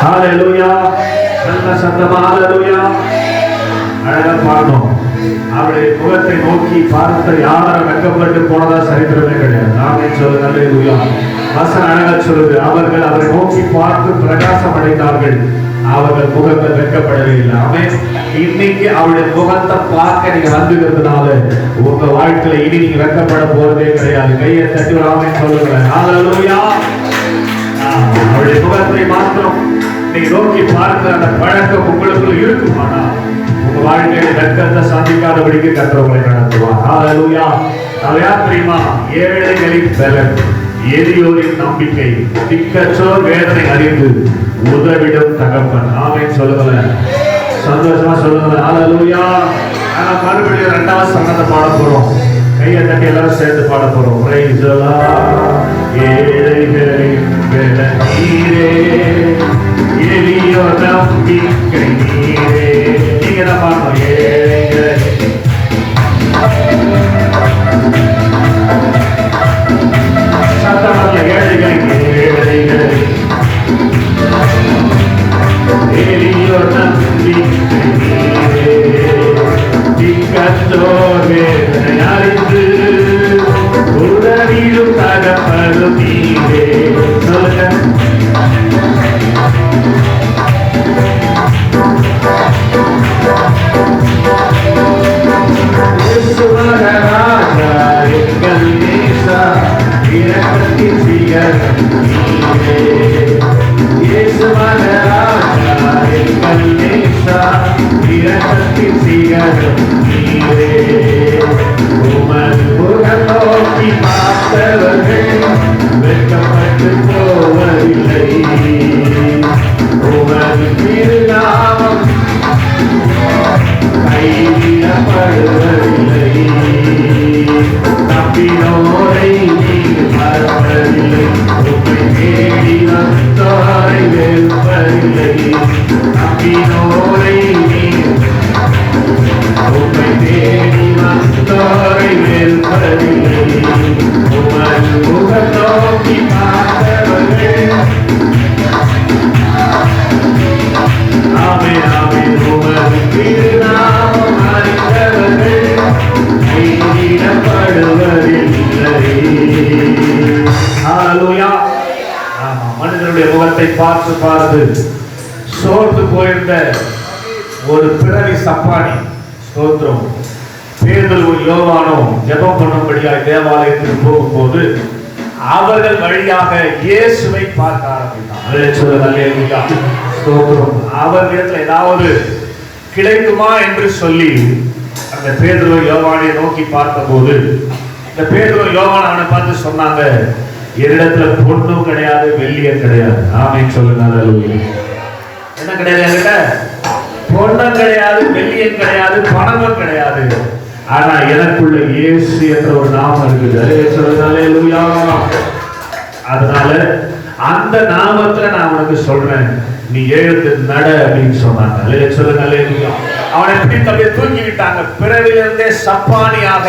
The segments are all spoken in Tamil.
ஹalleluya. நல்ல சத்தமா ஹalleluya. அழகா பாடணும். அவருடைய முகத்தை நோக்கி பார்த்த யாரும் வெட்கப்பட்டு போனதா சரித்திரமே கிடையாது. ஆமென் சொல்லுங்க ஹalleluya. வசனம் அழகா சொல்லுது, அவர்கள் அவரை நோக்கி பார்த்து பிரகாசம் அடைந்தார்கள், அவர்கள் முகங்கள் வெட்கப்படவே இல்லை. ஆமென். இன்னைக்கு அவருடைய முகத்தை பார்க்க நீங்க வந்துகிறதுனால உங்க வாழ்க்கையில இனி நீங்க வெட்கப்பட போறதே கிடையாது. கையை தட்டி ஆமென் சொல்லுங்க ஹalleluya. அவருடைய முகத்தை மாத்திரம் நீங்க நோக்கி பார்க்கிற அந்த பழக்கம் உங்களுக்குள்ள இருக்குமானா உங்க வாழ்க்கையில வெட்கத்தை சந்திக்காதபடிக்கு கர்த்தர் உங்களை நடத்துவார். ஹalleluya. அவையா தெரியுமா, ஏழைகளின் பலன், எளியோரின் நம்பிக்கை, திக்கற்றோர் வேதனை அறிந்து உதவிடும் தகப்பன். ஆமென் சொல்லுங்க, சந்தோஷமா சொல்லுங்க ஹalleluya. ஆனா மறுபடியும் இரண்டாவது சங்கத்தை பாட போறோம். கையை தட்டி எல்லாரும் சேர்ந்து பாட போறோம். praise the Lord. ஏழைகளின் பலன் நீரே, எளியோர் நம்பிக்கை நீரே. நீங்க தான் பாடணும். ஏழைகளின் சத்தமல்ல, ஏழைகளின் ஏழைகளின் எளியோர் நம்பிக்கை நீரே, திக்கற்றோர் வேதனை அறிந்து உதவிடும் தகப்பனும் நீரே. சொல்லுங்க. வெட்கப்பட்டு போவதில்லை, உமது திருநாமம் கைவிடப்படுவதில்லை, நம்பினோரை நீர் மறப்பதில்லை, உம்மை தேடி வந்தோரை வெறுப்பதில்லை, நம்பினோரை நீர் உம்மை தேடி வந்தோரை வெறுப்பதில்லை, உமது முகம் நோக்கி பார்த்தவர்கள். ஆமென் ஆமென். உமது திருநாமம் அறிந்தவர்கள் கைவிடப்படுவதில்லை. ஹalleluya. ஆமா, மனிதனுடைய முகத்தை பார்த்து பார்த்து சோர்ந்து போயிருந்த ஒரு பிறவி சப்பானி, ஸ்தோத்திரம், பேதுருவும் யோவானும் ஜெபம் பண்ணும்படியாய் தேவாலயத்துக்கு போகும்போது அவர்கள் வழியாக இயேசுவை பார்க்க ஆரம்பித்தார். அவர்களிடத்தில் ஏதாவது கிடைக்குமா என்று சொல்லி அந்த பேதுரு யோவானை நோக்கி பார்த்தபோது இந்த பேதுரு யோவான் அவனை பார்த்து சொன்னாங்க, என்னிடத்துல பொண்ணும் கிடையாது, வெள்ளியும் கிடையாது. ஆமென் சொல்லுங்க ஹalleluya. என்ன கிடையாது? என்கிட்ட பொண்ணும் கிடையாது, வெள்ளியும் கிடையாது, பணமும் கிடையாது, ஆனா எனக்குள்ள இயேசு என்ற ஒரு நாமம் இருக்குது. அதனால அந்த நாமத்துல நான் உனக்கு சொல்றேன், நீ எழுந்து நட அப்படின்னு சொன்னாங்க. சொல்லுங்க. அவனை பிடித்து அப்படியே தூக்கி விட்டாங்க. பிறவிலிருந்தே சப்பானியாக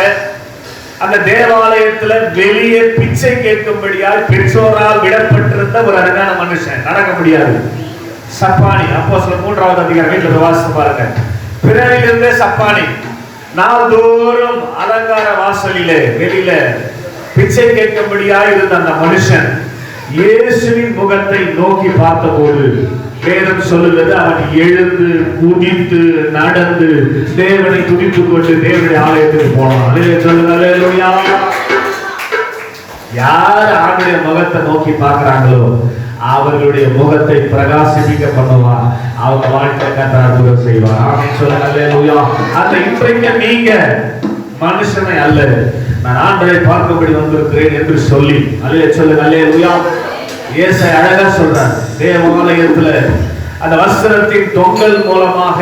அந்த தேவாலயத்துல வெளியே பிச்சை கேட்கும்படியால் பெற்றோரால் விடப்பட்டிருந்த ஒரு அழகான மனுஷன், நடக்க முடியாது, சப்பானி. அப்போஸ்தலர் 3வது அதிகாரம் வீட்டுல வாசித்து பாருங்க. பிறவிலிருந்தே சப்பானி, நாள்தோறும் அலங்கார வாசலிலே வெளியில பிச்சை கேட்கும்படியாக இருந்த அந்த மனுஷன் இயேசுவின் முகத்தை நோக்கி பார்த்தபோது வேதம் சொல்லுகிறது, அவன் எழுந்து குதித்து நடந்து தேவனை துதித்துக் கொண்டு தேவனுடைய ஆலயத்துக்கு போனான். சொல்லுங்க. யார் ஆண்டுடைய முகத்தை நோக்கி பார்க்கிறாங்களோ அவர்களுடைய முகத்தை பிரகாசிப்பிக்க பண்ணுவார், அவங்க வாழ்க்கை கர்த்தர் அற்புதம் செய்வார். ஆமென் சொல்லுங்க. அல்லேலூயா. அந்த இன்றைக்கு நீங்க மனுஷனை அல்ல, நான் ஆண்டவரை பார்க்கும்படி வந்திருக்கிறேன் என்று சொல்லி சொல்லுங்க. அல்லேலூயா. ஏசாயா அழகா சொல்றார், தேவாலயத்துல அந்த வஸ்திரத்தின் தொங்கல் மூலமாக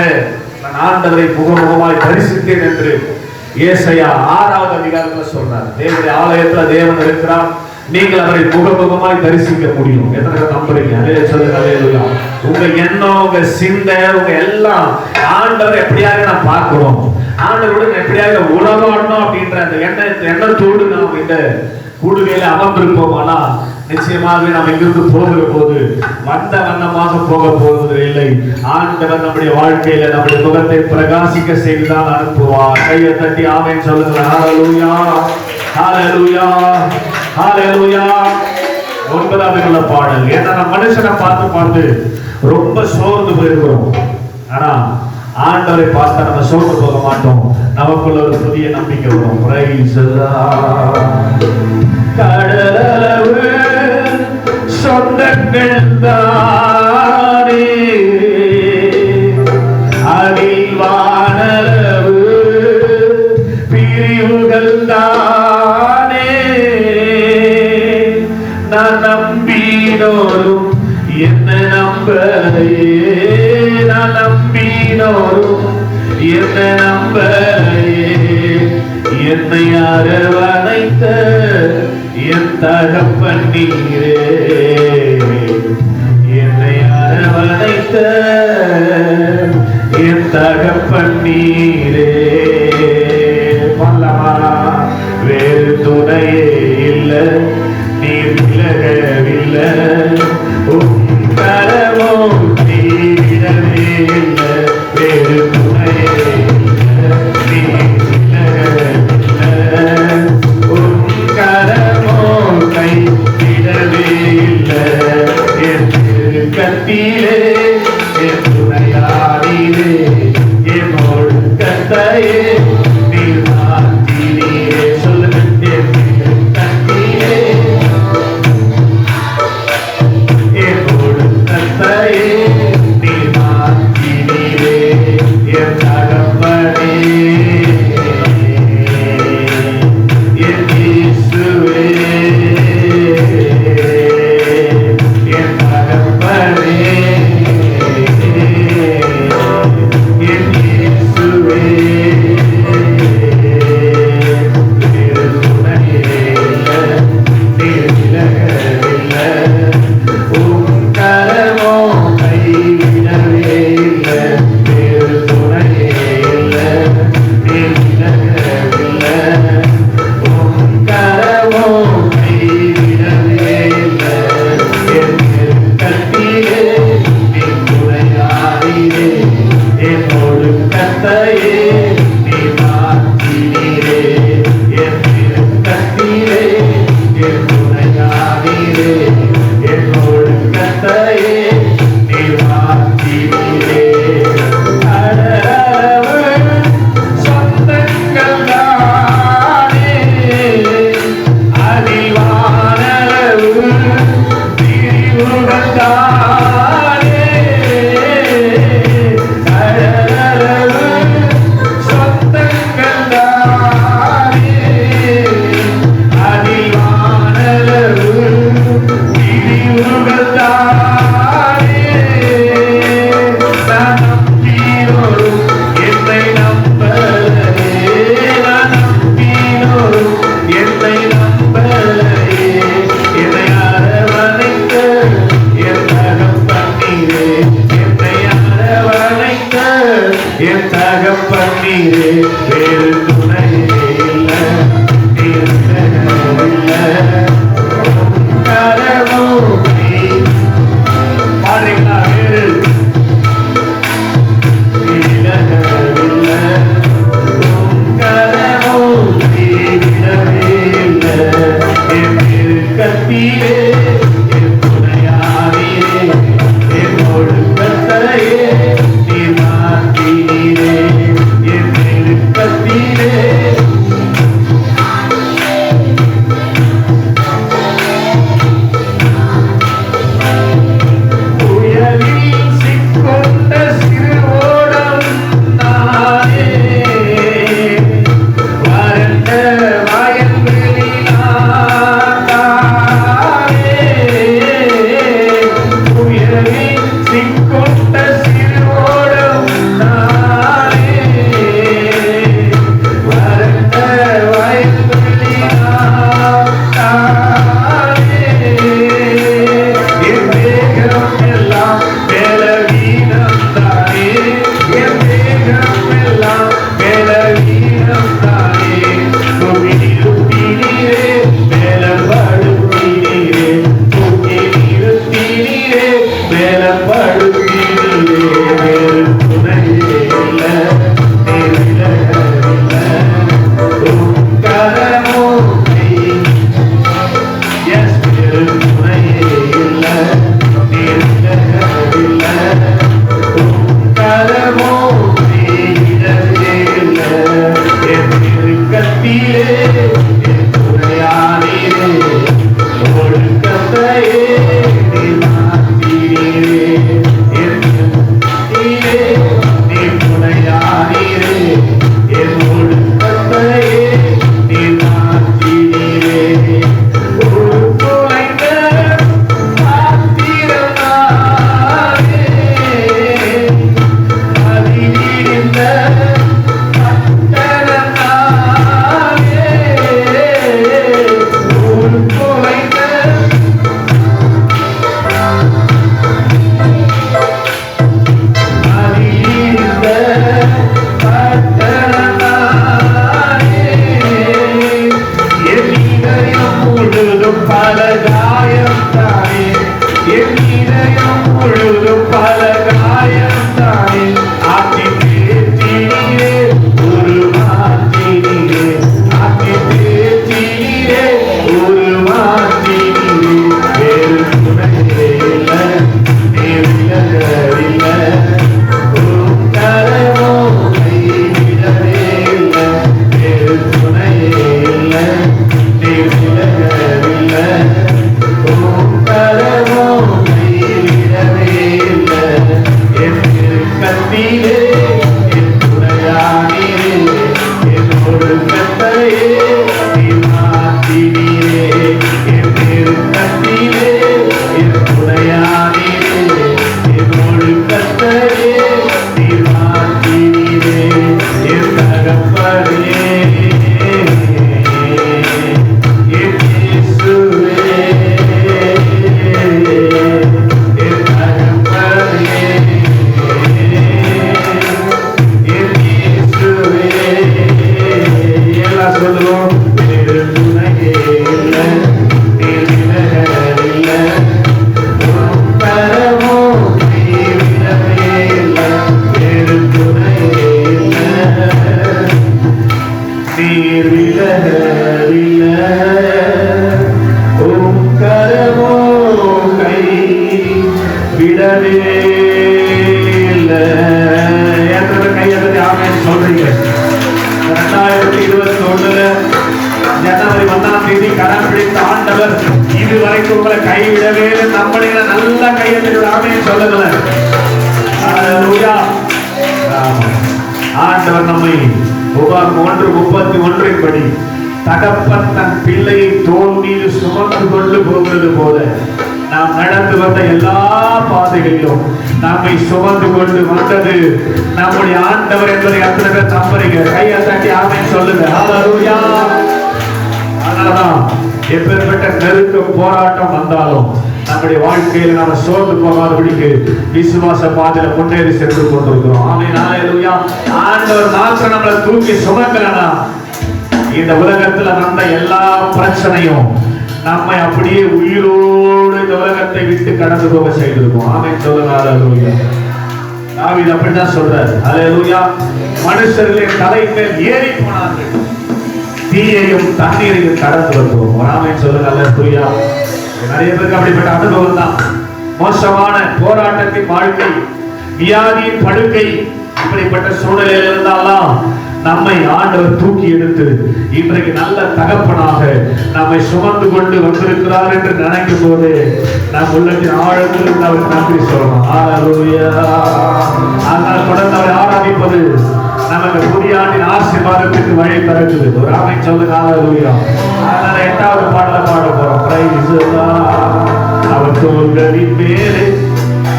நான் ஆண்டவரை முகமுகமாய் தரிசித்தேன் என்று ஏசாயா 6வது அதிகாரத்துல சொல்றார். தேவனுடைய ஆலயத்துல தேவன் இருக்கிறார், நீங்கள் அவரை முகமுகமாய் தரிசிக்க முடியும். எத்தனை நம்புறீங்க? சொல்லுங்க. அல்லேலூயா. உங்க எண்ணம், உங்க சிந்தை, உங்க எல்லாம் ஆண்டவரை எப்படியாக நான் பார்க்கிறோம், ஆண்டவருடன் எப்படியாக உறவாடணும் அப்படின்ற அந்த எண்ணத்தோடு நாம் இந்த கூடுகையில அமர்ந்திருப்போம். ஆனா நிச்சயமாகவே நாம் இங்கிருந்து போகிற போது வந்த வண்ணமாக போக போவது இல்லை. ஆண்டவர் நம்முடைய வாழ்க்கையில நம்முடைய முகத்தை பிரகாசிக்க செய்துதான் அனுப்புவார். கையை தட்டி ஆமென் சொல்லுங்க. ஹalleluya, ஹalleluya, ஹalleluya. 9வது பாடல். ஏன்னா நம்ம மனுஷனை பார்த்து ரொம்ப சோர்ந்து போயிருக்கிறோம். ஆனா ஆண்டவரை பார்த்தா நம்ம சோர்ந்து போக மாட்டோம். நமக்குள்ள ஒரு புதிய நம்பிக்கை வரும். Price the Lord. கடலளவு சொந்தங்கள் தானே, அதில் வானளவு பிரிவுகள் தானே. நான் நம்பினோரும் என்ன நம்பலையே, நான் நம்பினோரும் என்ன நம்பலையே. என்னை அரவணைத்த என் தகப்பன் நீரே, என்னை அரவணைத்த என் தகப்பன் நீரே. பல்லமா வேறு துணையே இல்லை, நீ விலகவில்லை. கரமோ நீடவே இல்லை, வேறு துணையே இல்லை, நீ விலகவில்லை. கரமோ கை விடவே இல்லை. என் கத்திலே என் துணையாடிலே, என்னோடு கத்தையே நீ மாற்றினீரே. சொல்லுங்க. என் தகப்பன் நீரே, வேறு துணையே இல்லை, பாடுறீங்களா? வேறு கத்தியே என் துணையானீரே, என்னோடு கத்தையே நீ மாற்றினீரே. என் கத்தியே ஏலப்படுத்தினீரே, வேறு துணையே இல்லை, நீர் விலகவில்லை. உம் கரமோ எஸ் வேறு துணையே இல்லை, நீர் விலகவில்லை. உம் கரமோ நீரவே இல்லை. என் நெருக்கத்திலே என் துணையானீரே, ஒழுக்கத்தையே நீர் மாற்றினீரே. என் நீரே நீர் துணையானீரே, என் ஒழுக்கத்தையே நீர் மாற்றினீரே. ஒரு தொலைந்த பாத்திரனாலே அதிலிருந்த பட்டணனாலே, ஒரு தொலைந்த அதிலிருந்த பட்டணனாலே, என் இதயம் முழுதும் பல காயம்தானே, என் இதயம் முழுதும் பல காயம்தானே. ஆக்கி தேற்றினீரே, உருமாற்றினீரே, ஆக்கி தேற்றினீரே, உருமாற்றினீரே. வேறு துணையே இல்லை, நீர் விலகவில்லை. உம் கரமோ கைவிடவே இல்லை, வேறு துணையே இல்லை, நீர் விலகவில்லை. உம் கரமோ கைவிடவே இல்லை. என் நெருக்கத்திலே என் துணையானீரே, என் ஒழுக்கத்தையே நீர் மாற்றினீரே. என் நெருக்கத்திலே என் துணையானீரே, என் ஒழுக்கத்தையே நீர் மாற்றினீரே. என் தகப்பனே, என் இயேசுவே, என் தகப்பனே, என் இயேசுவே. எல்லாம் சொல்லுவோம். வேறு துணையே இல்லை, நீர் விலகவில்லை. உம் கரமோ கைவிடவே இல்லை, வேறு துணையே இல்லை, நீர் விலகவில்லை. உம் கரமோ கைவிடவே இல்லை. எத்தனை கையெழுத்து ஆமென் சொல்றீங்க? 2021 ஜனவரி 1ஆம் தேதி கரம் பிடித்த ஆண்டவர் இதுவரைக்கும் உங்களை கைவிடவே இல்லை. நம்மளே நல்ல கையெழுத்து ஆமென் சொல்லுங்களேன். ஹல்லேலூயா. ஆண்டவர் நம்மை உபாகம் 1:31 படி தகப்பன் தன் பிள்ளையை தோள் மீது சுமந்து கொண்டு போகிறது போல நாம் நடந்து வந்த எல்லா பாதைகளிலும் நம்மை சுமந்து கொண்டு வந்தது நம்முடைய ஆண்டவர் என்பதை அத்தனை பேர் நம்புறீங்க? கையை தட்டி ஆமென் சொல்லுங்க. ஹல்லேலூயா. அதனாலதான் எப்பேற்பட்ட நெருக்க போராட்டம் வந்தாலும் நம்முடைய வாழ்க்கையில் நாம சோர்ந்து போகாதபடிக்கு விசுவாச பாதையில முன்னேறி சென்று கொண்டிருக்கிறோம். ஆமென். ஹல்லேலூயா. ஆண்டவர் மாத்திரம் நம்மளை தூக்கி சுமக்கலனா இந்த உலகத்துல நடந்த எல்லா பிரச்சனையும் நம்மை அப்படியே உயிரோடு இந்த உலகத்தை விட்டு கடந்து போக செய்திருக்கும். ஆமென் சொல்லுங்க. ஹல்லேலூயா. தாவீது அப்படிதான் சொல்றாரு. ஹல்லேலூயா. மனுஷர்களின் தலைமேல் ஏறி போனார்கள், தீயையும் தண்ணீரையும் கடந்து வந்தோம். ஆமென் சொல்லுங்க. ஹல்லேலூயா. நிறைய பேருக்கு அப்படிப்பட்ட அனுபவம் தான். மோசமான போராட்டத்தின் வாழ்க்கை, வியாதியின் படுக்கை, இப்படிப்பட்ட சூழ்நிலையில் இருந்தாலும் நம்மை ஆண்டவர் தூக்கி எடுத்து இன்றைக்கு நல்ல தகப்பனாக நம்மை சுமந்து கொண்டு வந்திருக்கிறார் என்று நினைக்கும் போது நம் உள்ளத்தின் ஆழத்தில் அவர் நன்றி சொல்லணும். ஹல்லேலூயா. ஆனால் தொடர்ந்து அவரை ஆராதிப்பது நமக்கு புதிய ஆண்டின் ஆசீர்வாதத்துக்கு வழி திறக்குது. ஒரு ஆமென் சொல்லுங்க. ஹல்லேலூயா. அதனால 8வது பாடலை பாட போறோம். பிரைஸ் அவர் தோள்களின் மேலே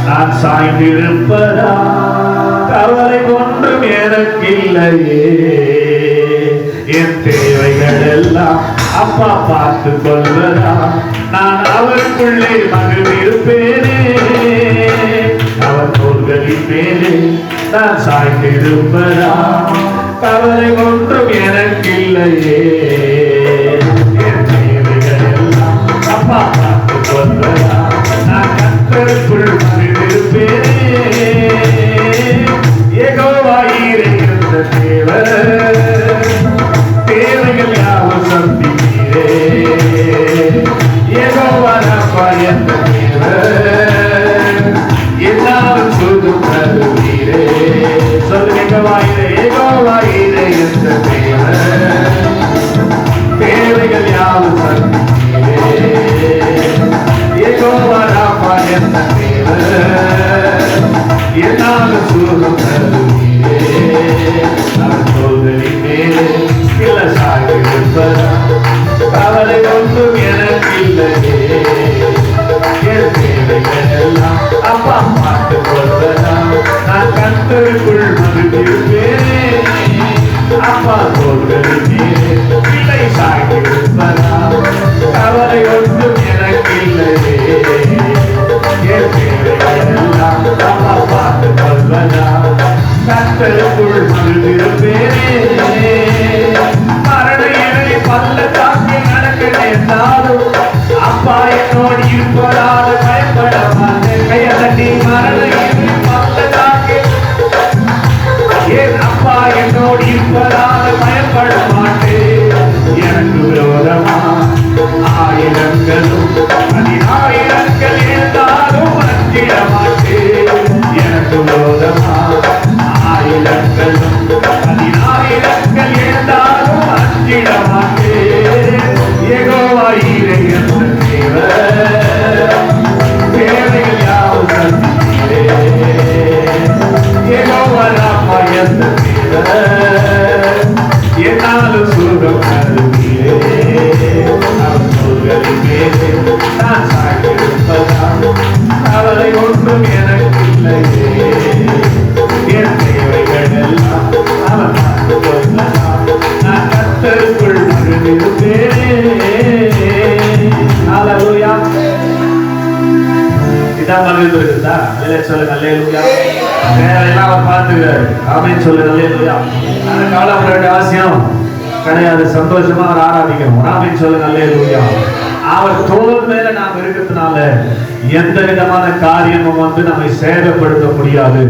நான் சாய்ந்திருப்பதா, கவலை ஒன்றும் எனக்கில்லையே, என் தேவைகள் எல்லாம் அப்பா பார்த்து கொள்வதா, நான் அவருக்குள்ளே மகிழ்ந்திருப்பேனே. அவர் தோள்களின் மேலே நான் சாய்ந்திருப்பதா, கவலை ஒன்றும் எனக்கில்லையே, என் தேவைகள் எல்லாம் அப்பா பார்த்து கொள்வதா, நான் கர்த்தருக்குள் மகிழ்ந்திருப்பேனே. கர்த்தருக்குள் மகிழ்ந்திருப்பேனே. அப்பா தோள்களிலே பிள்ளை சாய்ந்திருப்பதா, கவலை ஒன்றும் எனக்கில்லையே. என் தேவைகளெல்லாம் அப்பா பார்த்துக் கொள்வதா, கர்த்தருக்குள் மகிழ்ந்திருப்பேனே. மரண இருளை பள்ளத்தாக்கில் நடக்க நேர்ந்தாலும் அப்பா என்னோடு இருப்பதால் பயப்பட மாட்டேன். கையை தட்டி மரண இருளை பள்ளத்தாக்கில் என் அப்பா என்னோடு இருப்பதால் பயப்பட மாட்டேன். எனக்கு விரோதமா ஆயிரங்களும் 10,000 இருந்தாலும் அஞ்சிட மாட்டேன். எனக்கு விரோதமா ஆயிரங்களும் 10,000 இருந்தாலும் அஞ்சிட மாட்டேன். யெகோவா ஈரே என்ற தேவைகள் யாவும் சந்தித்தீரே. யெகோவா ராமா என்ற என்னாலும் சுகம் தருவீரே. அவர் சொல்களின் மேலே நான் சாய்ந்திருப்பதால் கவலை ஒன்றும் எனக்கு இல்லையே. என் தேவைகள் எல்லாம் அவர் பார்த்துக் கொள்ளலாம். நான் கர்த்தருக்குள் மகிழ்ந்திருப்பேனே. ஹல்லேலூயா. இதான் மகிழ்ந்திருக்குதா? சொல்லுங்க அல்லேலூயா. வேலையெல்லாம் அவர் பார்த்துக்கிறாரு. ஆமென் சொல்லுங்க அல்லேலூயா. ஆனா கவலைப்பட வேண்டிய அவசியம் கிடையாது. சந்தோஷமா அவர் ஆராதிக்கணும். ஆமென் சொல்லுங்க அல்லேலூயா. அவர் தோள் மேல நாம் இருக்கிறதுனால எந்த விதமான காரியமும் நம்மை சேதப்படுத்த முடியாது.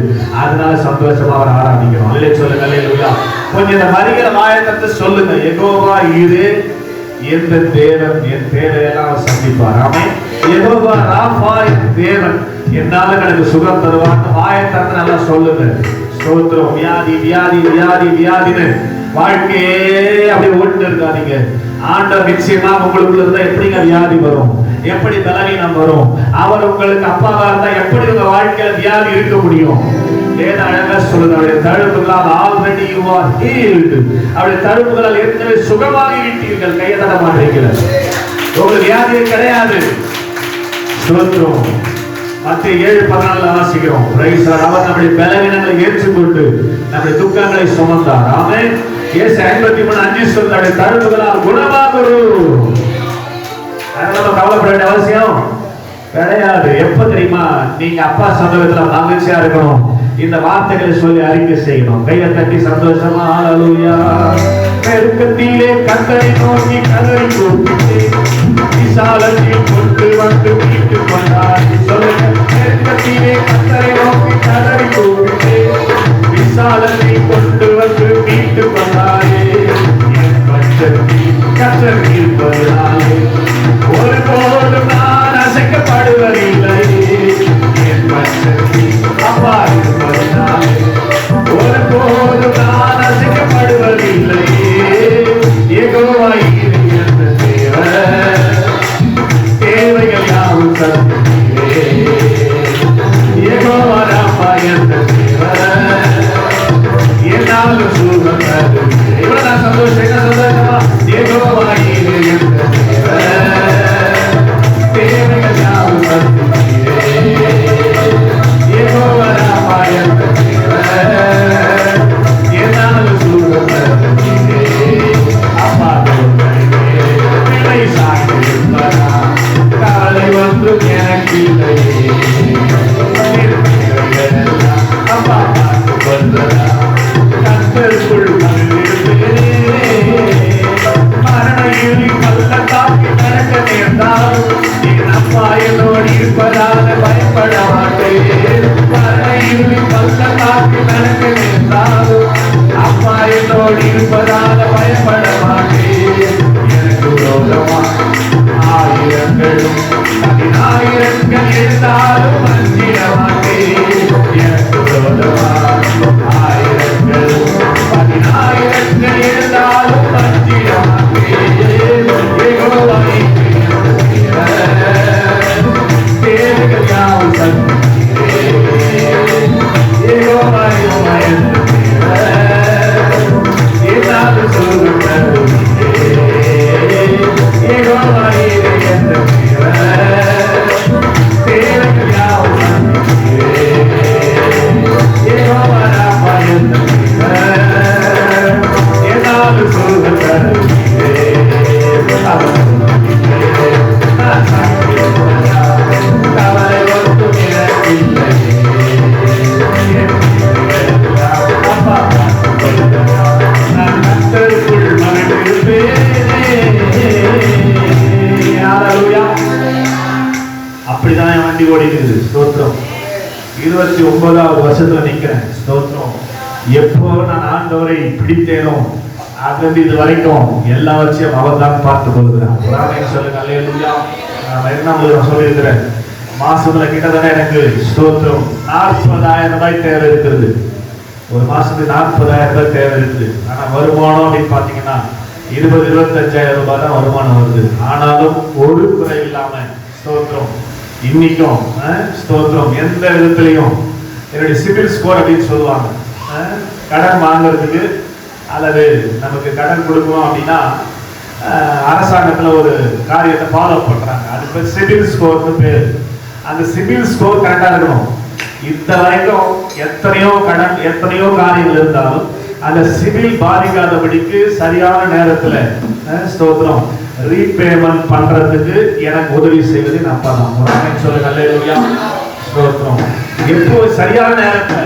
அதனால சந்தோஷமா அவர் ஆராதிக்கணும். அல்லேலூயா சொல்லுங்க அல்லேலூயா. கொஞ்சம் இந்த வரிகளை வாயத்தை சொல்லுங்க. யெகோவா ஈரே எந்த தேவன் என் தேவையெல்லாம் அவர் சந்திப்பார். ஆமென். யெகோவா ராஃபா என் தேவன் என்னால எனக்கு சுகம் தருவார். வாயத்தை நல்லா சொல்லுங்க. ஸ்தோத்திரம். வியாதி வியாதி வியாதி வியாதின்னு வாழ்க்கையே அப்படியே ஓட்டு இருக்காதீங்க. ஆண்டவர் நிச்சயமா உங்களுக்குள்ள இருந்தா எப்படிங்க வியாதி வரும், எப்படி பலவீனம் வரும்? அவர் உங்களுக்கு அப்பாவா இருந்தா எப்படி உங்க வாழ்க்கையில வியாதி இருக்க முடியும்? வேதம் அழகா சொல்லுது, அவருடைய தழும்புகளால் ஆல்ரெடி யூ ஆர் ஹீல்டு. அவருடைய தழும்புகளால் ஏற்கனவே சுகமாகி விட்டீர்கள். கையை தட்ட மாட்டீங்க. உங்களுக்கு வியாதி கிடையாது. ஸ்தோத்திரம். மத்திய 7:14 வாசிக்கிறோம். Price the Lord. அவர் நம்முடைய பலவீனங்களை ஏற்றுக்கொண்டு நம்முடைய துக்கங்களை சுமந்தார். ஆமென். இயேசு 53:5 சொல்றாரு, தழும்புகளால் குணமாகுறோம். அதனால கவலைப்பட வேண்டிய அவசியம் கிடையாது. எப்ப தெரியுமா? நீங்க அப்பா சந்தோஷத்துல மகிழ்ச்சியா இருக்கணும். இந்த வார்த்தைகளை சொல்லி அறிக்கை செய்யணும். கையை தட்டி சந்தோஷமா ஹல்லேலூயா. நெருக்கத்திலே கர்த்தரை நோக்கி கதறி கூப்பிட்டேன், விசாலத்தில் கொண்டு வந்து மீட்டுக் கொண்டார். சொல்லுங்க. நெருக்கத்திலே கர்த்தரை நோக்கி கதறி கூப்பிட்டேன், விசாலத்தில் கொண்டு வந்து மீட்டுக் கொண்டாரே. என் பட்சத்தில் கர்த்தர் இருப்பதனாலே ஒருபோதும் நான் அசைக்கப்படுவதில்லை. என் பட்சத்தில் அப்பா இருப்பதனாலே ஒருபோதும் நான் அசைக்கப்படுவதில்லை. யெகோவா ஈரே என்ற தேவன் தேவைகள் யாவும் சந்தித்தீரே. யெகோவா ராமா என்ற தேவன் என்னாலும் சுகம் தருவீரே. இவ்வளவு சந்தோஷம். என்ன சந்தோஷமா? யெகோவா ஈரே என்ற தேவன் தேவைகள் யாவும் சந்தித்தீரே. யெகோவா ராமா என்ற தேவன் என்னாலும் சுகம் தருவீரே. அப்பா தோள்களிலே பிள்ளை சாய்ந்திருப்பதா, கவலை ஒன்றும் எனக்கில்லையே. அப்பா பார்த்துக் கொள்வதா, கர்த்தருக்குள் மகிழ்ந்திருப்பேனே. மரண இருளின் பள்ளத்தாக்கில் நடக்க நேர்ந்தாலும் என் அப்பா என்னோடு இருப்பதால பயப்பட மாட்டேன். மரண இருளின் பள்ளத்தாக்கில் நடக்க நேர்ந்தாலும் அப்பா என்னோடு இருப்பதால பயப்பட மாட்டேன். எனக்கு விரோதமா ஆயிரங்களும் 10,000 இருந்தாலும் அஞ்சிட மாட்டேன். எனக்கு விரோதமா ஆயிரங்களும் 10,000 இருந்தாலும் அஞ்சிட மாட்டேன். யெகோவா தேவைகள் யாவும் சந்தித்தீரே. யெகோவா என்ற தேவன் என்னாலும் சுகம் தருவீரே. யெகோவா ஈரே என்ற தேவன் தேவைகள் யாவும் சந்தித்தீரே. 29வது வருஷத்துல நிக்கிறேன். ஸ்தோத்திரம். எப்போ நான் ஆண்டவரை பிடித்தேனோ அதுல இது வரைக்கும் எல்லாவற்றையும் அவர் தான் பார்த்து கொள்கிறார். சொல்லுங்க அல்லேலூயா. நான் சொல்லியிருக்கிறேன், மாசத்துல கிட்டத்தட்ட எனக்கு ஸ்தோத்திரம் 40,000 ரூபாய் தேவை இருக்கிறது. ஒரு மாசத்துக்கு 40,000 ரூபாய் தேவை இருக்குது. ஆனா வருமானம் அப்படின்னு பாத்தீங்கன்னா 20-25,000 ரூபாய் தான் வருமானம் வருது. ஆனாலும் ஒரு குறை இல்லாம ஸ்தோத்திரம் இன்னைக்கும் ஸ்தோத்திரம் எந்த விதத்திலையும் என்னுடைய சிபில் ஸ்கோர் அப்படின்னு சொல்லுவாங்க. கடன் வாங்குறதுக்கு அல்லது நமக்கு கடன் கொடுக்கணும் அப்படின்னா அரசாங்கத்துல ஒரு காரியத்தை ஃபாலோ பண்றாங்க. அது பேர் சிபில் ஸ்கோர்னு பேர். அந்த சிபில் ஸ்கோர் கரெக்டா இருக்கணும். இந்த வரைக்கும் எத்தனையோ கடன் எத்தனையோ காரியங்கள் இருந்தாலும் அந்த சிபில் பாதிக்காதபடிக்கு சரியான நேரத்துல ஸ்தோத்திரம் ரீபேமெண்ட் பண்றதுக்கு எனக்கு உதவி செய்வது என் அப்பா தான். சொல்லுங்க அல்லேலூயா. ஸ்தோத்திரம். எப்போ சரியான நேரத்துல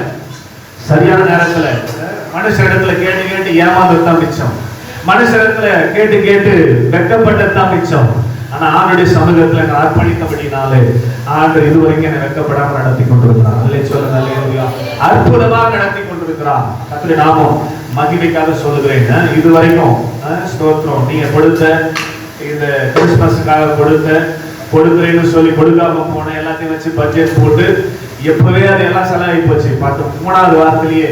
மனுஷ இடத்துல கேட்டு கேட்டு ஏமாந்தது தான் மிச்சம். மனுஷ இடத்துல கேட்டு கேட்டு வெட்கப்பட்டது தான் மிச்சம். ஆனா ஆண்டுடைய சமூகத்துல நான் அர்ப்பணித்தபடினாலே ஆண்டு இதுவரைக்கும் என்னை வெட்கப்படாம நடத்தி கொண்டிருக்கிறார். அல்லே சொல்லுங்க அல்லேலூயா. அற்புதமாக நடத்தி கொண்டிருக்கிறார். கர்த்தருடைய நாமம் மகிமைக்காக சொல்லுகிறேன். இதுவரைக்கும் ஸ்தோத்திரம் நீங்க கொடுத்த இந்த கிறிஸ்துமஸுக்காக கொடுக்குறேன்னு சொல்லி கொடுக்காம போன எல்லாத்தையும் வச்சு பட்ஜெட் போட்டு எப்பவே அது எல்லாம் செலவாகி போச்சு 3வது வாரத்திலேயே.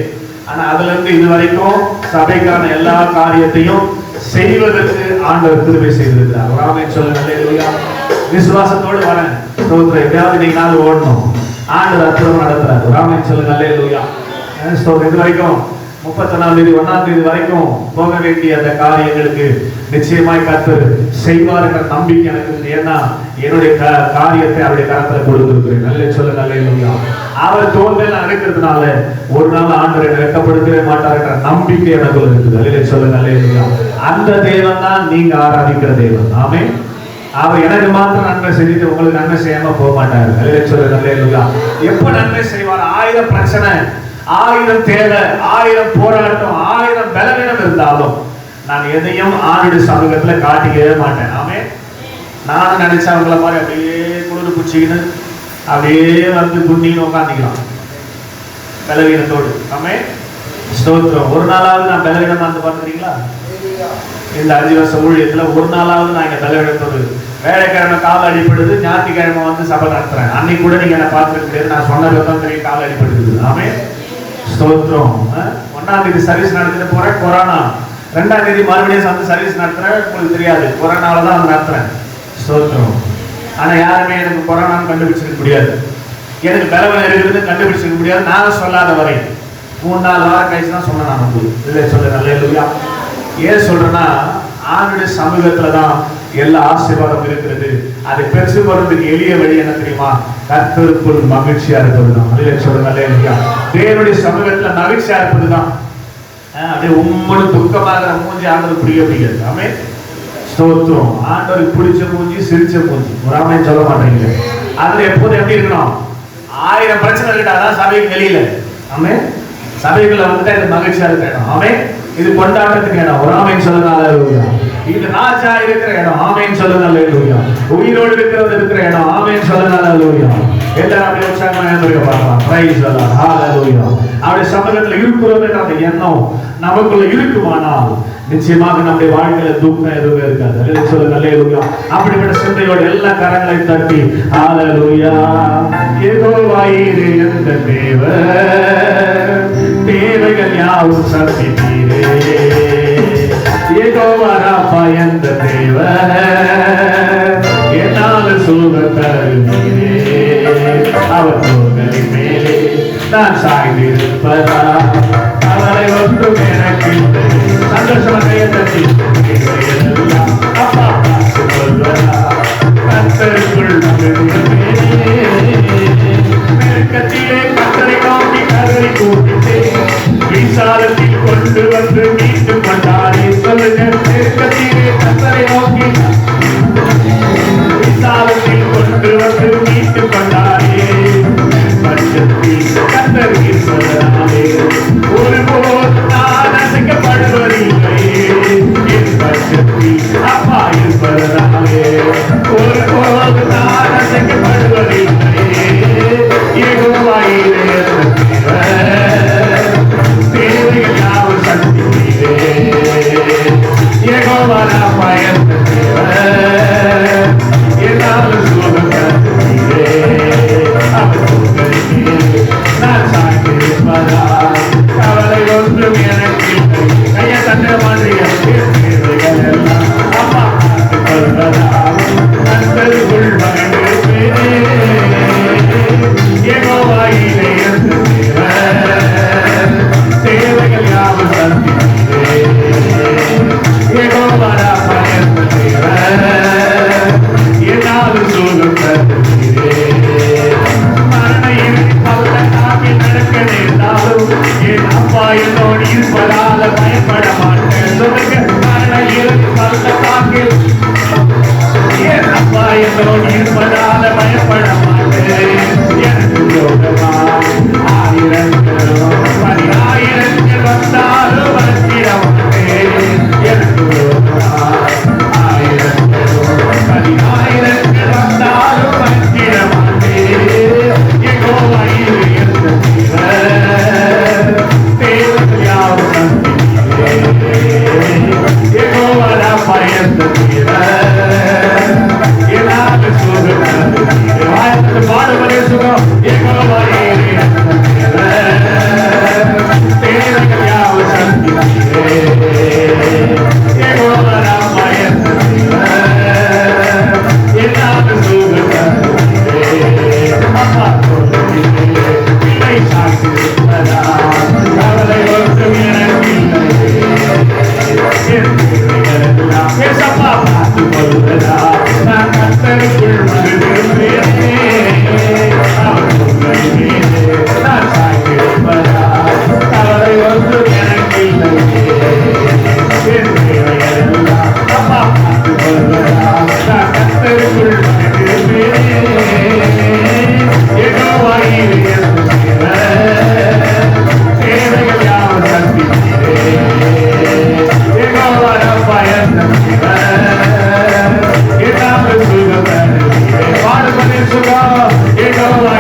ஆனா அதுல இருந்து இதுவரைக்கும் சபைக்கான எல்லா காரியத்தையும் செய்வதற்கு ஆண்டவர் கிருபை செய்திருக்கிறார். ஆமென் சொல்லுங்க அல்லேலூயா. விசுவாசத்தோடு வரேன் ஸ்தோத்திரம். எப்படியாவது நீங்க நாள் ஓடணும். ஆண்டவர் அற்புதம் நடத்துறாரு. ஆமென் சொல்லுங்க அல்லேலூயா. ஸ்தோத்திரம். இது வரைக்கும் 31ஆம் தேதி 1ஆம் தேதி வரைக்கும் போக வேண்டிய அந்த காரியங்களுக்கு நிச்சயமாய் கர்த்தர் செய்வார் என்ற நம்பிக்கை எனக்கு. ஏன்னா என்னுடைய காரியத்தை அவருடைய கரத்துல கொடுத்திருக்கிறேன். நல்ல சொல்லுங்க அல்லேலூயா. அவர் தோல்வியில அழைக்கிறதுனால ஒரு நாள் ஆண்டவரை வெட்கப்படுத்தவே மாட்டார் என்ற நம்பிக்கை எனக்குள்ள இருக்குது. அல்லே சொல்லுங்க அல்லேலூயா. அந்த தேவன் தான் நீங்க ஆராதிக்கிற தேவன். ஆமென். அவர் எனக்கு மாத்திரம் நன்மை செஞ்சுட்டு உங்களுக்கு நன்மை செய்யாம போக மாட்டாரு. அல்லே சொல்லுங்க அல்லேலூயா. எப்ப நன்மை செய்வார்? 1000 பிரச்சனை, 1000 தேவை, 1000 போராட்டம், 1000 பலவீனம் இருந்தாலும் நான் எதையும் ஆண்டுடைய சமூகத்துல காட்டிக்கவே மாட்டேன். ஆமே. நானும் நினைச்சா அவங்கள மாதிரி அப்படியே குளிர் குச்சிக்கின்னு அப்படியே வந்து குண்டின்னு உட்காந்துக்கலாம் பலவீனத்தோடு. ஆமே. ஸ்தோத்திரம். ஒரு நாளாவது நான் பலவீனமா இருந்து பார்த்துக்கிறீங்களா? இந்த 5 வருஷம் ஊழியத்துல ஒரு நாளாவது நான் இங்க பலவீனத்தோடு வேலைக்கிழமை கால அடிப்படுது, ஞாயிற்றுக்கிழமை வந்து சபை நடத்துறேன். அன்னைக்கு கூட நீங்க என்ன பார்த்துக்க முடியாது. நான் சொன்னதான் தெரியும் கால அடிப்படுது. ஆமே. ஸ்தோத்திரம். 1ஆம் தேதி சர்வீஸ் நடத்திட்டு போறேன். கொரோனா 2ஆம் தேதி மறுபடியும் வந்து சர்வீஸ் நடத்துறேன். உங்களுக்கு தெரியாது, கொரோனால தான் நடத்துறேன். ஸ்தோத்திரம். ஆனா யாருமே எனக்கு கொரோனான்னு கண்டுபிடிச்சிருக்க முடியாது. எனக்கு பலவீனம் இருக்குதுன்னு கண்டுபிடிச்சிருக்க முடியாது. நான் சொல்லாத வரை 3-4 வாரம் கழிச்சு தான் சொன்னேன். நான் உங்களுக்கு இல்லை சொல்றேன். அல்லேலூயா. ஏன் சொல்றேன்னா ஆண்டுடைய சமூகத்துல தான் எல்லா ஆசீர்வாதம் இருக்கிறது. அதை பெற்று வருவதற்கு எளிய வழி என்ன தெரியுமா? கர்த்தருக்குள் மகிழ்ச்சியா இருப்பதுதான். அல்லே சொல்றேன். அல்லேலூயா. தேவனுடைய சமூகத்துல மகிழ்ச்சியா இருப்பதுதான். அப்படியே உம்மனு துக்கமாக மூஞ்சி ஆண்டவர் பிடிக்காது. ஆமே. ஸ்தோத்திரம். ஆண்டவருக்கு பிடிச்ச மூஞ்சி, சிரிச்ச மூஞ்சி. ஒரு ஆமென் சொல்ல மாட்டேங்க. அதுல எப்போதும் எப்படி இருக்கணும்? 1000 பிரச்சனை இருக்காதான் சபைக்கு வெளியில. ஆமே. சபைக்குள்ள வந்துட்டா இது மகிழ்ச்சியா இருக்கிற இடம். ஆமே. இது கொண்டாட்டத்துக்கு இடம். ஒரு ஆமென் சொல்லுங்க அல்லேலூயா. இது ராஜா இருக்கிற இடம். ஆமென் சொல்லுங்க அல்லேலூயா. உயிரோடு இருக்கிற இடம். ஆமென் சொல்லுங்க அல்லேலூயா. எல்லாரும் அப்படியே உற்சாகமா எழுந்திருக்க பார்க்கலாம். Praise the lord. ஹalleluya. அவருடைய சமூகத்துல இருக்கிறோம் என்ற அந்த எண்ணம் நமக்குள்ள இருக்குமானால் நிச்சயமாக நம்முடைய வாழ்க்கையில துக்கம் எதுவுமே இருக்காது. அல்லே சொல்லுங்க அல்லேலூயா. அப்படிப்பட்ட சிந்தையோட எல்லா கரங்களை தட்டி ஹalleluya. யெகோவாயிரே என்ற தேவர்கள் யாவும் சந்தித்தீரே. யெகோவா ராபா என்ற தேவன் என்னால் சுகம் தருவீரே. அவர் தோள்களின் மேலே நான் சாய்ந்திருப்பதா அவரை ஒன்றும் எனக்கு சந்தோஷமாக தட்டி அப்பா சொல்வதா கர்த்தருக்குள் நெருக்கத்திலே கர்த்தரை நோக்கி கதறி கூப்பிட்டேன். விசாலத்தில் கொண்டு வந்து மீட்டு கொண்டாரே. சொல்லுங்க. நெருக்கத்திலே கர்த்தரை நோக்கி விசாலத்தில் கொண்டு வந்து மீட்டு கொண்டாரே. பட்சத்தில் கர்த்தர் இருப்பதனாலே ஒருபோது நான் அசைக்கப்படுவதில்லை. என் பட்சத்தில் அப்பா இருப்பதனாலே ஒருபோது நான் அசைக்கப்படுவதில்லை. யெகோவா ஈரே தேவைகள் யாவும் சந்திக்கிறே யெகோவா ராபா என்னாலும் சுகம் தருகிறே நான் சாய்ந்திருப்பதா கவலை ஒன்றும் எனக்கு கையை தட்ட மாட்டீங்க அம்மா சொல்வதா நண்பருக்குள் மகிழ்ந்திருப்பேனே யெகோவாயிலே தேவைகள் யாவும் சந்திக்கிறே யெகோவா ராபா என்னாலும் சுகம் தருகிறே நடக்க நேர்ந்தாலும் என் அப்பா என்னோடு இருப்பதால பயப்பட மாட்டேன் சொல்லுங்க பள்ளத்தாக்கில் என் அப்பா என்னோடு இருப்பதால பயப்பட மாட்டேன் எனக்கு யோகமா ஆயிரங்கள் 10,000 வந்தாலும் வளர்த்திட மாட்டேன் எனக்கு யோகமா ஆயிரங்கள் 10,000 வந்தாலும் வளர்த்திட மாட்டேன் யெகோவா பாடுவதே சுகம் யெகோவா தேவைகள் யாவும் சந்திக்கிறே யெகோவா ராபா என்னாலும் சுகம் தருகிறே அப்பா பிள்ளை சாட்சிருப்பதா கவலை ஒன்றும் எனக்கில்லைப்பா பார்த்து கொள்வதா நான் கர்த்தருக்குள் மகிழ்ந்திருப்பேனே நான் சாய்ந்திருப்பதா கவலை ஒன்றும் எனக்கில்லையே அப்பா பார்த்து கொள்வதா நான் கர்த்தருக்குள் மகிழ்ந்திருப்பேனே யெகோவா தேவைகள் யாவும் சந்திக்கிறே யெகோவா ராபா என்னாலும் சுகம் தருகிறே பாடுவதே சுகம் யெகோவா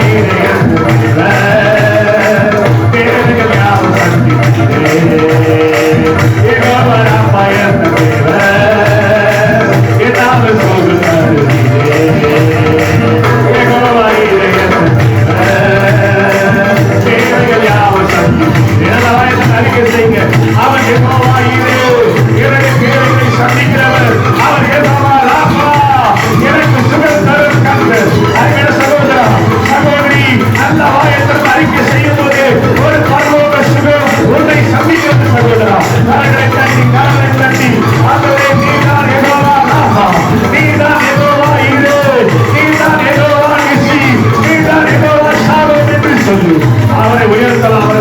தேவைகள் யாவும் சந்திக்கிறே யெகோவா ராபா என்னாலும் சுகம் தருகிறே யெகோவா தேவைகள் யாவும் சந்திக்கிறேன் அறிக்கை செய்யுங்க அவர் யெகோவா என்னுடைய தேவைகளை சந்திக்கிறவர் அவர் யெகோவா ராபா எனக்கு சுகம் தரும் கர்த்தர் அருமையான சகோதரா சகோதரி அந்த வாயத்திற்கு அறிக்கை செய்யும் போது ஒரு பரலோக சுகம் உன்னை சந்திக்கிறது சகோதரா கரங்களை தட்டி ஆகவே நீதான் யெகோவா ராபா நீதான் யெகோவா நீதான் யெகோவா நிசி நீதான் யெகோவா ஷாலோம் என்று சொல்லி அவரை உயர்த்தலாம்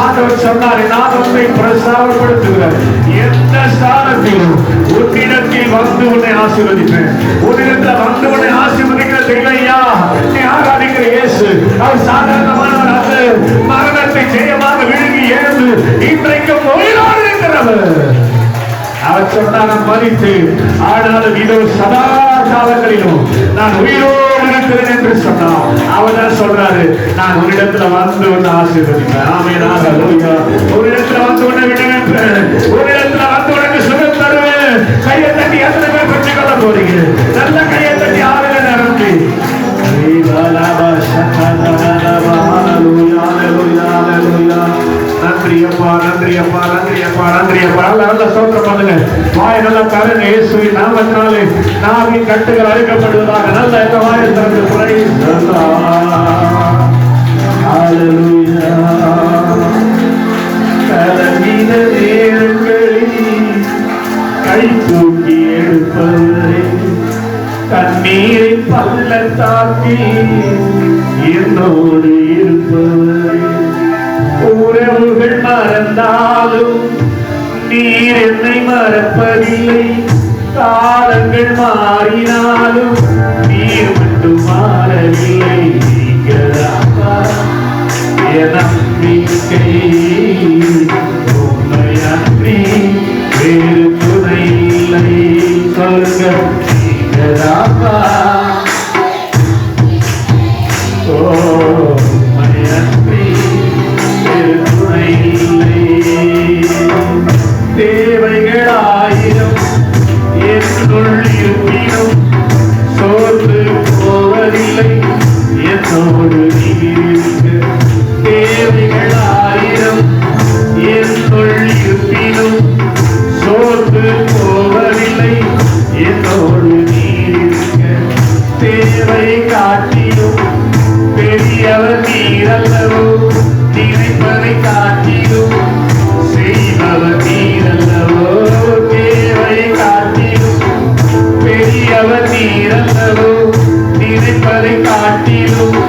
ஆண்டவர் சொன்னார் நான் உன்னை பிரசாரப்படுத்துகிறேன் எந்த ஸ்தானத்திலும் உன்னிடத்தில் வந்து உன்னை ஆசீர்வதிப்பேன் உன்னிடத்தில் வந்து உன்னை ஆசீர்வதிக்கிறது இல்லையா நீ ஆராதிக்கிற இயேசு அவர் சாதாரணமானவர் அல்ல மரணத்தை ஜெயமாக விழுங்கி எழுந்து இன்றைக்கும் உயிரோடு இருக்கிறவர் அவர் சொன்னார் மறித்து ஆனாலும் இதோ சதா காலங்களிலும் நான் உயிரோடு இருக்கிறேன் என்று சொன்னார் அவர் தான் சொல்றாரு நான் ஒரு இடத்துல வந்து ஒன்று ஆசீர்வதிப்பேன் ஆமென் ஒரு இடத்துல வந்து உன்னை விடுவேன் ஒரு இடத்துல வந்து உனக்கு சுகம் தருவேன் கையை தட்டி எத்தனை பேர் பெற்றுக் கொள்ள போறீங்க நல்ல கையை தட்டி ஆளுங்க நிரம்பி நல்ல சோத்திரம் பண்ணுங்க வாய் நல்லா தருங்க இயேசுவின் நாமத்தினாலே நாவின் கட்டுகள் அழிக்கப்படுவதாக நல்ல இந்த வாயை திறந்து praise the Lord. Hallelujah. கலங்கின நேரங்களில் கை தூக்கி எடுப்பவரே கண்ணீரின் பள்ளத்தாக்கில் என்னோடு இருப்பவரே உறவுகள் மறந்தாலும் நீர் என்னை மறப்பதில்லை காலங்கள் மாறினாலும் நீர் மட்டும் மாறவில்லை என் நம்பிக்கை உண்மை அன்றி வேறு துணை இல்லை சொல்லுங்க காட்டிலும் செய்பவர் நீரல்லவோ, தேவை காட்டிலும் பெரியவர் நீரல்லவோ, நினைப்பதை காட்டிலும்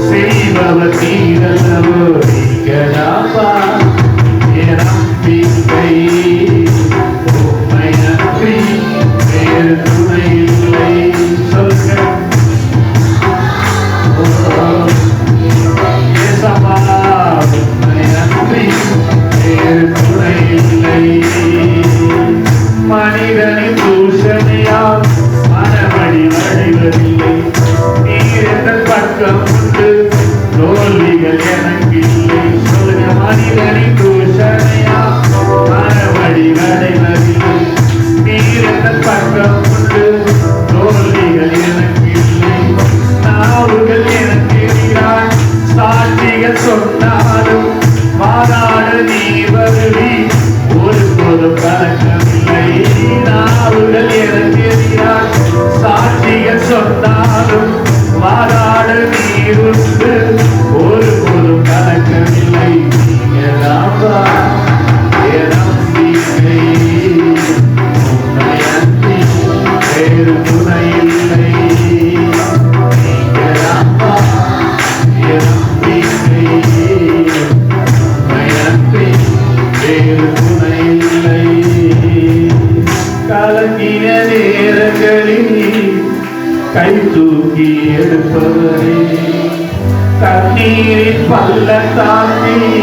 செய்பவர் நீரல்லவோ. நீங்களாப்பா என் நம்பிக்கை, உம்மை நம்பி வேறு துணை இல்லை. சொல்லுங்க மனிதனின் தூஷணையால் மனமடி வழிவதில்லை. நீர் என்ற பக்கம் உண்டு, தோல்விகள் எனக்கு இல்லை. சொல்லுங்க, மனிதனின் தூஷணையால் மனமடி வழிவதில்லை. நீர் என்ற பக்கம் உண்டு, தோல்விகள் எனக்கு இல்லை. நாவுகள் எனக்கு எதிராய் சாட்சிகள் சொன்னாலும் வாதாட நீ வருவி, ஒருபோதும் கலக்கமில்லை. நாவுகள் எனக்கு எதிராய் சாட்சிகள் சொன்னாலும் வாதாட நீர் உண்டு, ஒருபோதும் கலக்கமில்லை. நீங்களாப்பா என் நம்பிக்கை, உம்மை அன்றி வேறு துணை இல்லை. நீங்களாப்பா என் நம்பிக்கை, உம்மை அன்றி வேறு துணை இல்லை. கலங்கின நேரங்களில் கை தூக்கி எடுப்பவரே, கண்ணீரின் பள்ளத்தாக்கில்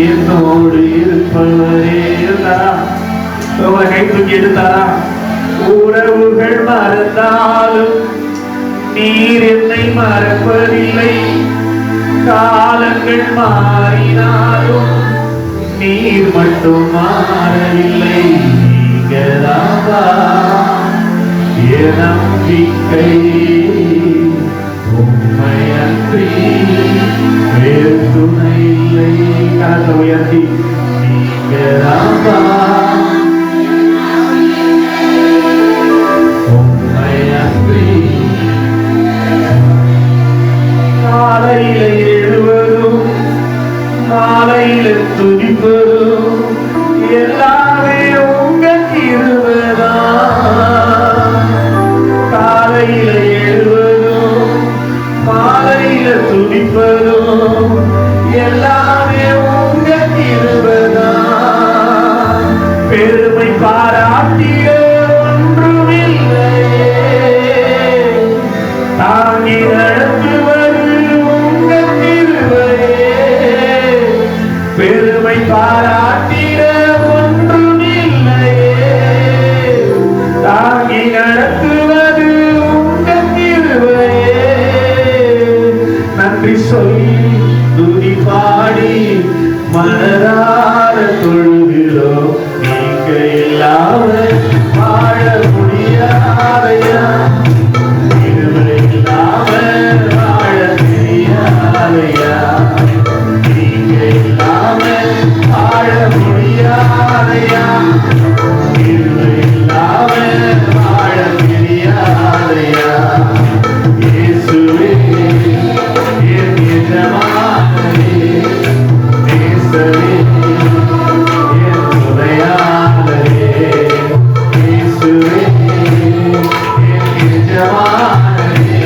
என்னோடு இருப்பவரே. கை தூக்கி எடுத்தாரா? உறவுகள் மறந்தாலும் நீர் என்னை மறப்பதில்லை. காலங்கள் மாறினாலும் நீர் மட்டும் மாறவில்லை. நீங்களாவா என் நம்பிக்கை, உம்மை அன்றி வேறு துணை இல்லை. கரத்தை உயர்த்தி நீங்களாவா உம்மை அன்றி. காலையில எழுவதும் மாலையில துதிப்பதும் எல்லாமே உங்க கிருபைதான். காலையில எழுவதும் மாலையில துதிப்பதும் எல்லாமே உங்க கிருபைதான். பெருமை பாராட்டிய ஒன்றுமில்லையே, தாங்கி நடத்துவது உங்க கிருபையே. பெருமை பாராட்டிட ஒன்றுமில்லையே, தாங்கி நடத்துவது உங்க கிருபையே. நன்றி சொல்லி துதி பாடி மனதார தொழுகிறோம். நீங்க இல்லாம வாழ முடியாதையா, கிருபை இல்லாம வாழ தெரியாதையா. நீங்க இல்லாம வாழ முடியாதையா, கிருபை இல்லாம வாழ தெரியாதையா. இயேசுவே என் எஜமானரே, நேசரே என் துணையாளரே. இயேசுவே என் எஜமானரே,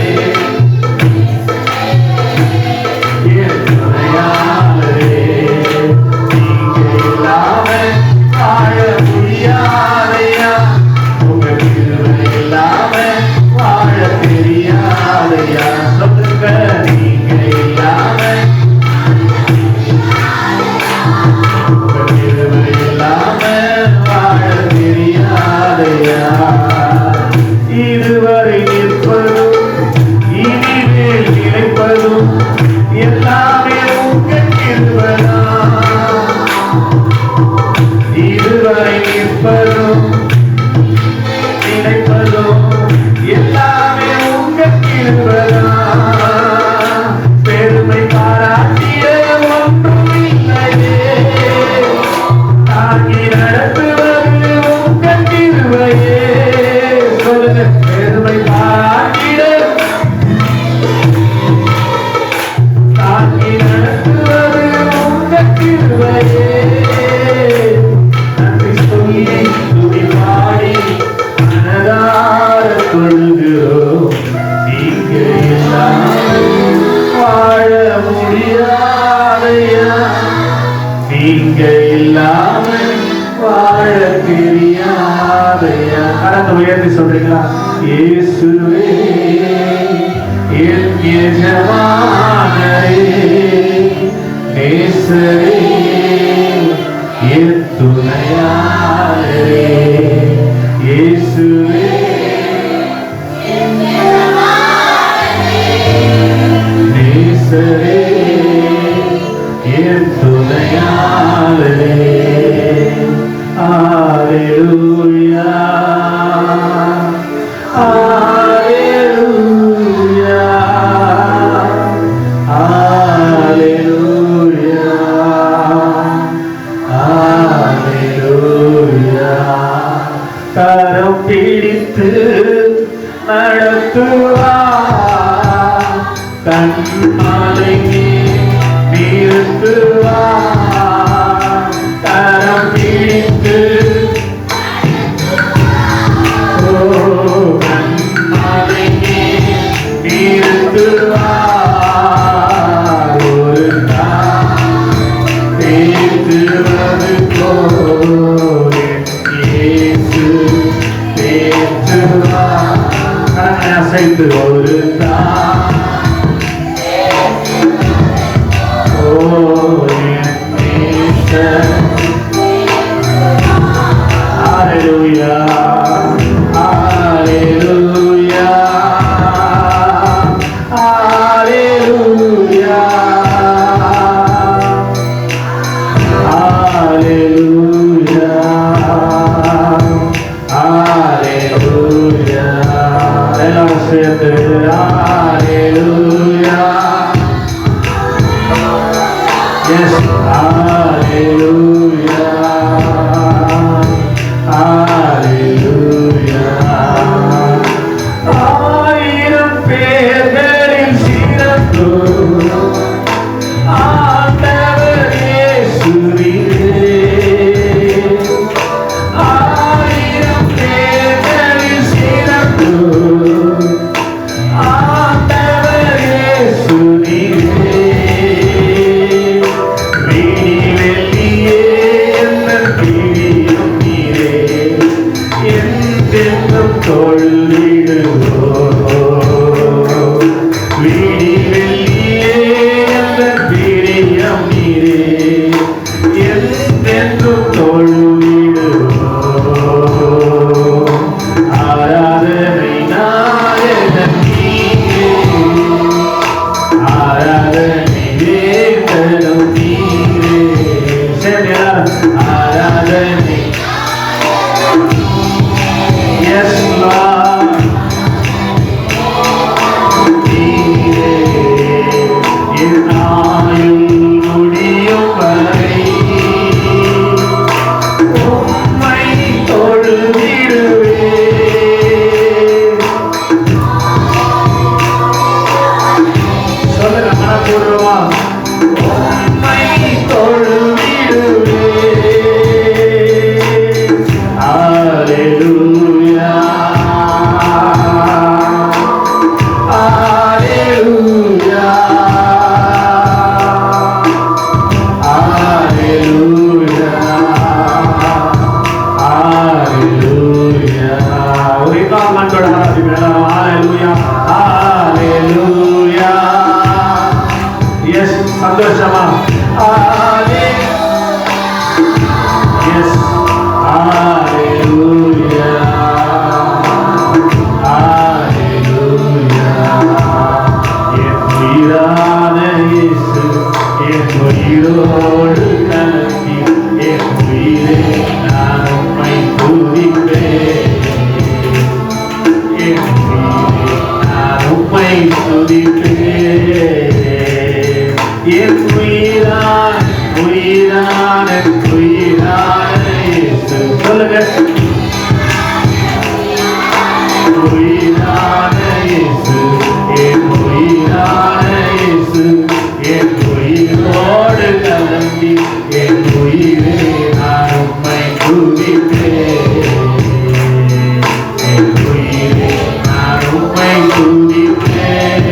என் துணையாளரே. நீங்க இல்லாம வாழ முடியாதையா, உங்க கிருபை இல்லாம வாழ தெரியாது. நீங்க இல்லாம வாழ தெரியாதையா. கடந்த உயர்த்தி சொல்றீங்களா? இயேசுவே என் எஜமானரே, நேசரே என் துணையாளரே, இயேசுவே நேசரே என் துணையாளரே. Alleluia, Alleluia, Alleluia, Alleluia. கரம் பிடித்து நடத்துவார், கண்மலையே நிறுத்துவார். கரம் பிடித்து கண்மலையே நிறுத்துவார். ஒரு தேற்றுவது போல் இயேசு தேற்றுவார். கரங்களை அசைத்து ஒரு Hallelujah, Hallelujah, Hallelujah, Hallelujah, Hallelujah. எல்லாரும் சேர்ந்து Hallelujah. Yes, Hallelujah, Hallelujah. ஆயிரம் பேர்களில் சிறப்பு ஆண்டவர் இயேசுவே. ஆயிரம் பேர்களில் சிறப்பு ஆண்டவர் இயேசுவே. சந்தோஷமா yes hallelujah hallelujah என் உயிரான இயேசு என் உயிரோடு கலக்கி என் உயிரே நான் உம்மை துதிப்பேன் என் உயிரே நான் உம்மை துதிப்பேன் என் உயிரான உயிரான உயிரான இயேசு சொல்லுங்க உயிரான இயேசு என் உயிரான இயேசு என் உயிரோடு கலந்தி என் உயிரே நான் உம்மை துதிப்பேன் என் உயிரே நான் உம்மை துதிப்பேன்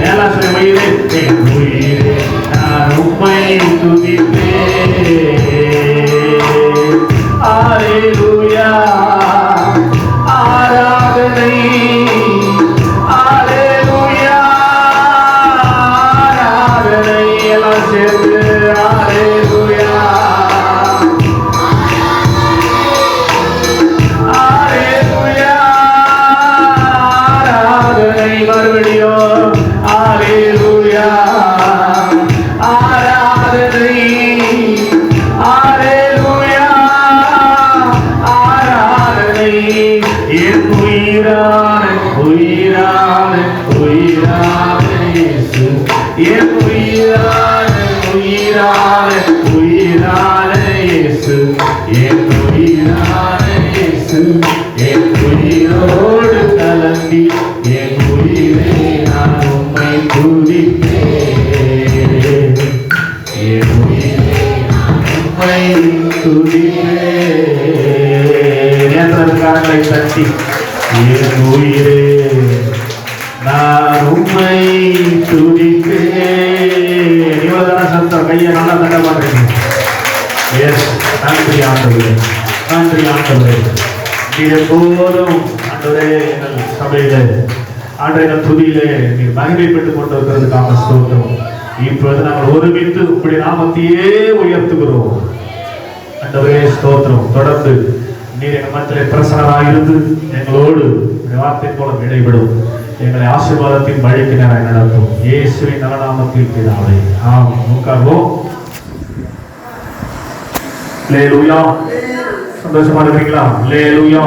எல்லாம் சொல்ல உயிரே என் உயிரே நான் உம்மை துதிப்பேன் சேர்த்து ஹalleluya ஹalleluya ஆராதனை மறுபடியும் ஹalleluya ஆராதனை ஹalleluya ஆராதனை என் உயிரான உயிரான உயிரான இயேசு என் உயிரான உயிரான உயிரான இயேசு என் உயிரான இயேசு என் உயிரோடு கலந்தி என் உயிரை நான் உம்மை துதிப்பேன் என் உயிரை நான் உம்மை துதிப்பேன் நேத்திரக்காரங்களை தட்டி என் உயிரே நான் உம்மை துதிப்பேன் இவ்வளவுதான சத்தம் கையை நல்லா தட்ட மாட்டேங்க எஸ் நன்றி ஆண்டவரே நன்றி ஆண்டவரே நீர் எப்போதும் ஆண்டவரே எங்கள் சபையிலே ஆண்டவர்கள் துதியிலே நீர் மகிமை பெற்றுக் கொண்டிருக்கிறதுக்காக ஸ்தோத்திரம் இப்பொழுது நாங்கள் ஒருமித்து உங்களுடைய நாமத்தையே உயர்த்துகிறோம் ஆண்டவரே ஸ்தோத்திரம் தொடர்ந்து நீர் எங்கள் மத்தியிலே பிரசன்னராயிருந்து எங்களோடு வார்த்தை போல இடைவிடும் எங்களை ஆசீர்வாதத்தின் வழிக்கு நேரம் நடத்தும் இயேசுவின் நலநாமத்தில் பிதாவே ஆமென் உட்கார்வோம் அல்லேலூயா சந்தோஷமா இருக்கீங்களா அல்லேலூயா